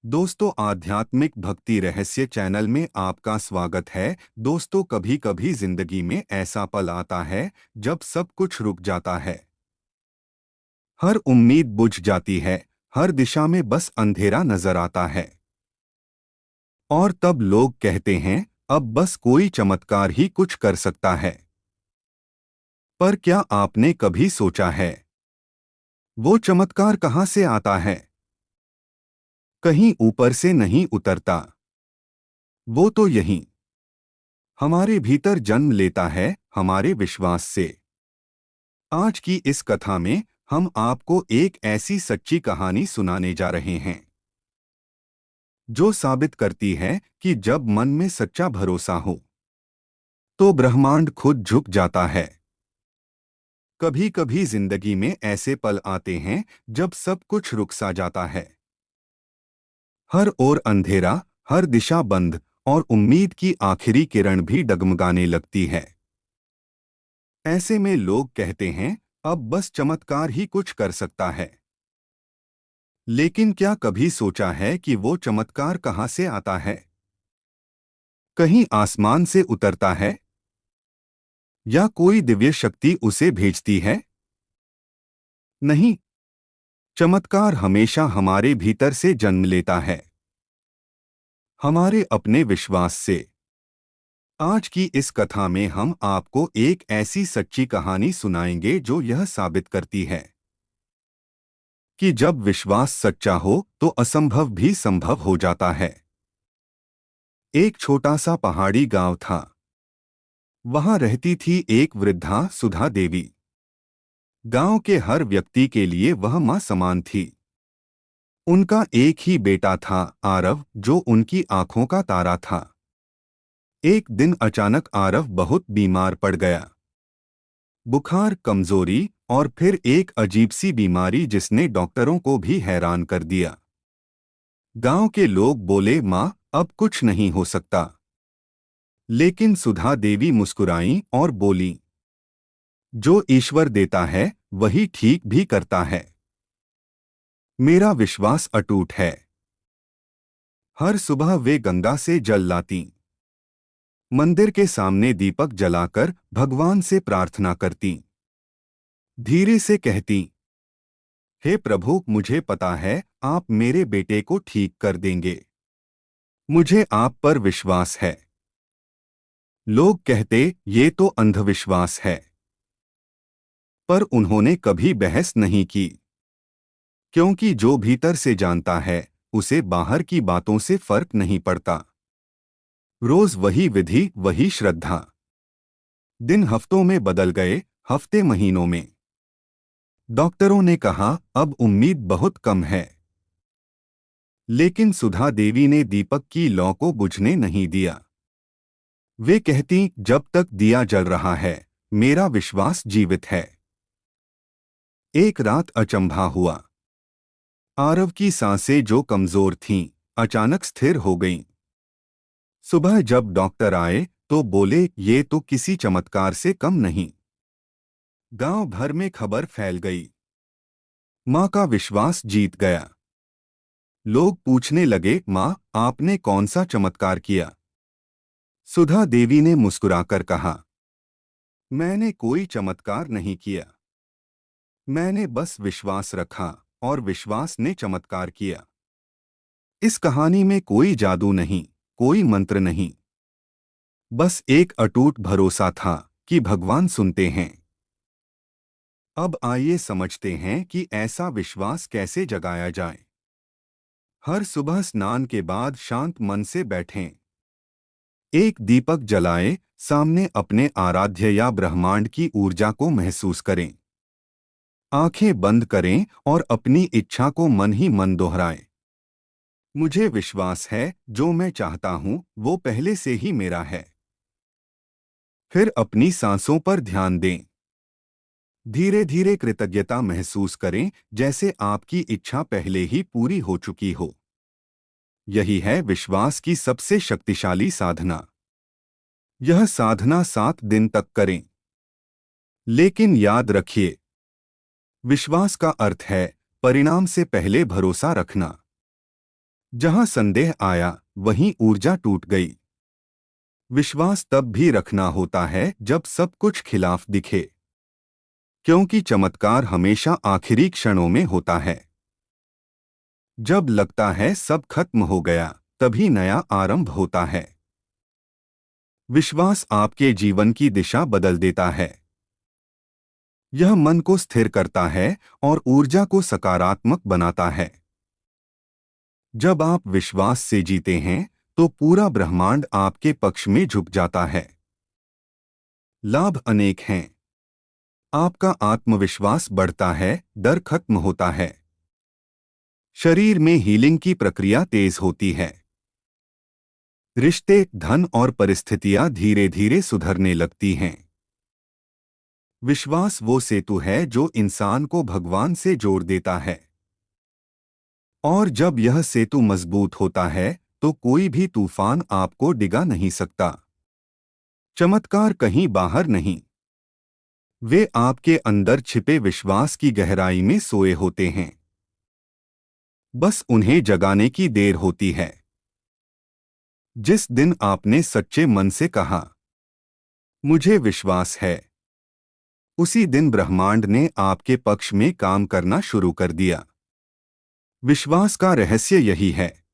दोस्तों, आध्यात्मिक भक्ति रहस्य चैनल में आपका स्वागत है। दोस्तों, कभी कभी जिंदगी में ऐसा पल आता है जब सब कुछ रुक जाता है। हर उम्मीद बुझ जाती है, हर दिशा में बस अंधेरा नजर आता है। और तब लोग कहते हैं, अब बस कोई चमत्कार ही कुछ कर सकता है। पर क्या आपने कभी सोचा है, वो चमत्कार कहाँ से आता है? कहीं ऊपर से नहीं उतरता। वो तो यहीं हमारे भीतर जन्म लेता है, हमारे विश्वास से। आज की इस कथा में हम आपको एक ऐसी सच्ची कहानी सुनाने जा रहे हैं जो साबित करती है कि जब मन में सच्चा भरोसा हो तो ब्रह्मांड खुद झुक जाता है। कभी कभी जिंदगी में ऐसे पल आते हैं जब सब कुछ रुक सा जाता है। हर ओर अंधेरा, हर दिशा बंद, और उम्मीद की आखिरी किरण भी डगमगाने लगती है। ऐसे में लोग कहते हैं, अब बस चमत्कार ही कुछ कर सकता है। लेकिन क्या कभी सोचा है कि वो चमत्कार कहाँ से आता है? कहीं आसमान से उतरता है या कोई दिव्य शक्ति उसे भेजती है? नहीं, चमत्कार हमेशा हमारे भीतर से जन्म लेता है, हमारे अपने विश्वास से। आज की इस कथा में हम आपको एक ऐसी सच्ची कहानी सुनाएंगे जो यह साबित करती है कि जब विश्वास सच्चा हो तो असंभव भी संभव हो जाता है। एक छोटा सा पहाड़ी गांव था। वहां रहती थी एक वृद्धा सुधा देवी। गांव के हर व्यक्ति के लिए वह मां समान थी। उनका एक ही बेटा था, आरव, जो उनकी आंखों का तारा था। एक दिन अचानक आरव बहुत बीमार पड़ गया। बुखार, कमजोरी और फिर एक अजीब सी बीमारी जिसने डॉक्टरों को भी हैरान कर दिया। गांव के लोग बोले, मां, अब कुछ नहीं हो सकता। लेकिन सुधा देवी मुस्कुराईं और बोली, जो ईश्वर देता है वही ठीक भी करता है। मेरा विश्वास अटूट है। हर सुबह वे गंगा से जल लातीं, मंदिर के सामने दीपक जलाकर भगवान से प्रार्थना करतीं। धीरे से कहतीं, हे प्रभु, मुझे पता है आप मेरे बेटे को ठीक कर देंगे। मुझे आप पर विश्वास है। लोग कहते, ये तो अंधविश्वास है। पर उन्होंने कभी बहस नहीं की, क्योंकि जो भीतर से जानता है उसे बाहर की बातों से फर्क नहीं पड़ता। रोज वही विधि, वही श्रद्धा। दिन हफ्तों में बदल गए, हफ्ते महीनों में। डॉक्टरों ने कहा, अब उम्मीद बहुत कम है। लेकिन सुधा देवी ने दीपक की लौ को बुझने नहीं दिया। वे कहती, जब तक दिया जल रहा है मेरा विश्वास जीवित है। एक रात अचंभा हुआ। आरव की सांसें जो कमजोर थीं, अचानक स्थिर हो गईं। सुबह जब डॉक्टर आए तो बोले, ये तो किसी चमत्कार से कम नहीं। गांव भर में खबर फैल गई। मां का विश्वास जीत गया। लोग पूछने लगे, मां, आपने कौन सा चमत्कार किया? सुधा देवी ने मुस्कुराकर कहा, मैंने कोई चमत्कार नहीं किया। मैंने बस विश्वास रखा और विश्वास ने चमत्कार किया। इस कहानी में कोई जादू नहीं, कोई मंत्र नहीं। बस एक अटूट भरोसा था कि भगवान सुनते हैं। अब आइए समझते हैं कि ऐसा विश्वास कैसे जगाया जाए। हर सुबह स्नान के बाद शांत मन से बैठें। एक दीपक जलाएं, सामने अपने आराध्य या ब्रह्मांड की ऊर्जा को महसूस करें। आंखें बंद करें और अपनी इच्छा को मन ही मन दोहराएं। मुझे विश्वास है जो मैं चाहता हूं वो पहले से ही मेरा है। फिर अपनी सांसों पर ध्यान दें। धीरे धीरे कृतज्ञता महसूस करें, जैसे आपकी इच्छा पहले ही पूरी हो चुकी हो। यही है विश्वास की सबसे शक्तिशाली साधना। यह साधना 7 दिन तक करें। लेकिन याद रखिए, विश्वास का अर्थ है परिणाम से पहले भरोसा रखना। जहां संदेह आया वहीं ऊर्जा टूट गई। विश्वास तब भी रखना होता है जब सब कुछ खिलाफ दिखे, क्योंकि चमत्कार हमेशा आखिरी क्षणों में होता है। जब लगता है सब खत्म हो गया, तभी नया आरंभ होता है। विश्वास आपके जीवन की दिशा बदल देता है। यह मन को स्थिर करता है और ऊर्जा को सकारात्मक बनाता है। जब आप विश्वास से जीते हैं, तो पूरा ब्रह्मांड आपके पक्ष में झुक जाता है। लाभ अनेक हैं। आपका आत्मविश्वास बढ़ता है, डर खत्म होता है। शरीर में हीलिंग की प्रक्रिया तेज होती है। रिश्ते, धन और परिस्थितियां धीरे धीरे सुधरने लगती हैं। विश्वास वो सेतु है जो इंसान को भगवान से जोड़ देता है। और जब यह सेतु मजबूत होता है, तो कोई भी तूफान आपको डिगा नहीं सकता। चमत्कार कहीं बाहर नहीं, वे आपके अंदर छिपे विश्वास की गहराई में सोए होते हैं। बस उन्हें जगाने की देर होती है। जिस दिन आपने सच्चे मन से कहा, मुझे विश्वास है, उसी दिन ब्रह्मांड ने आपके पक्ष में काम करना शुरू कर दिया। विश्वास का रहस्य यही है।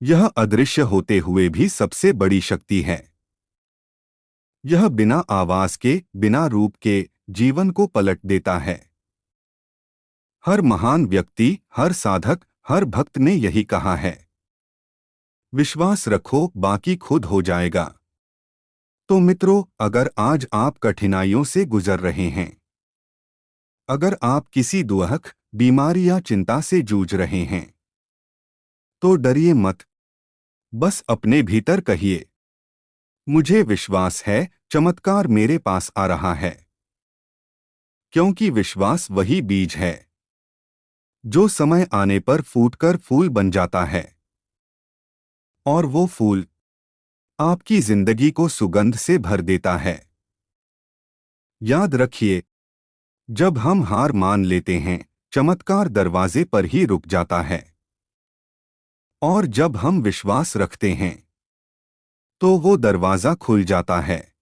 यह अदृश्य होते हुए भी सबसे बड़ी शक्ति है। यह बिना आवाज के, बिना रूप के जीवन को पलट देता है। हर महान व्यक्ति, हर साधक, हर भक्त ने यही कहा है। विश्वास रखो, बाकी खुद हो जाएगा। तो मित्रों, अगर आज आप कठिनाइयों से गुजर रहे हैं, अगर आप किसी दुख, बीमारी या चिंता से जूझ रहे हैं, तो डरिए मत। बस अपने भीतर कहिए, मुझे विश्वास है, चमत्कार मेरे पास आ रहा है। क्योंकि विश्वास वही बीज है जो समय आने पर फूटकर फूल बन जाता है। और वो फूल आपकी जिंदगी को सुगंध से भर देता है। याद रखिए, जब हम हार मान लेते हैं, चमत्कार दरवाजे पर ही रुक जाता है। और जब हम विश्वास रखते हैं, तो वो दरवाजा खुल जाता है।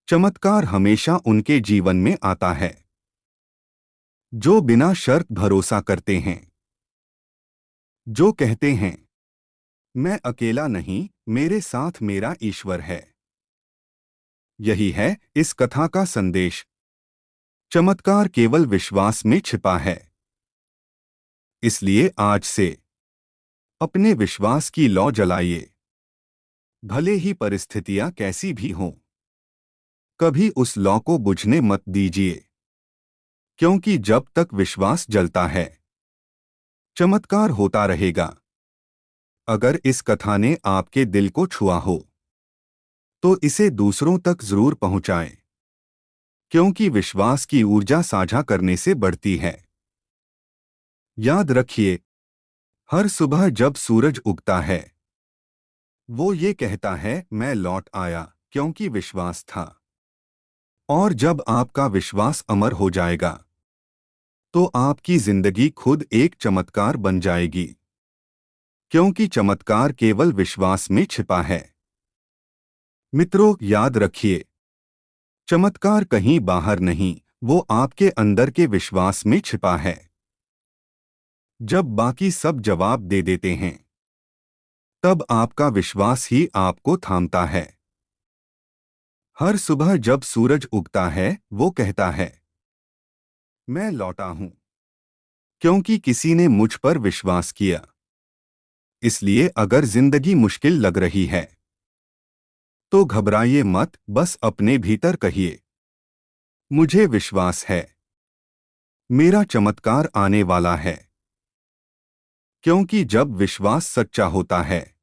चमत्कार हमेशा उनके जीवन में आता है जो बिना शर्त भरोसा करते हैं, जो कहते हैं, मैं अकेला नहीं, मेरे साथ मेरा ईश्वर है। यही है इस कथा का संदेश। चमत्कार केवल विश्वास में छिपा है। इसलिए आज से अपने विश्वास की लौ जलाइए। भले ही परिस्थितियां कैसी भी हों, कभी उस लौ को बुझने मत दीजिए। क्योंकि जब तक विश्वास जलता है, चमत्कार होता रहेगा। अगर इस कथा ने आपके दिल को छुआ हो, तो इसे दूसरों तक जरूर पहुंचाएं। क्योंकि विश्वास की ऊर्जा साझा करने से बढ़ती है। याद रखिए, हर सुबह जब सूरज उगता है, वो ये कहता है, मैं लौट आया, क्योंकि विश्वास था। और जब आपका विश्वास अमर हो जाएगा, तो आपकी जिंदगी खुद एक चमत्कार बन जाएगी। क्योंकि चमत्कार केवल विश्वास में छिपा है। मित्रों, याद रखिए, चमत्कार कहीं बाहर नहीं, वो आपके अंदर के विश्वास में छिपा है। जब बाकी सब जवाब दे देते हैं, तब आपका विश्वास ही आपको थामता है। हर सुबह जब सूरज उगता है, वो कहता है, मैं लौटा हूं, क्योंकि किसी ने मुझ पर विश्वास किया। इसलिए अगर जिंदगी मुश्किल लग रही है, तो घबराइए मत, बस अपने भीतर कहिए, मुझे विश्वास है, मेरा चमत्कार आने वाला है। क्योंकि जब विश्वास सच्चा होता है,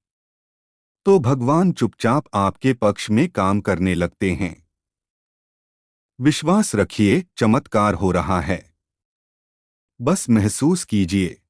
तो भगवान चुपचाप आपके पक्ष में काम करने लगते हैं। विश्वास रखिए, चमत्कार हो रहा है। बस महसूस कीजिए।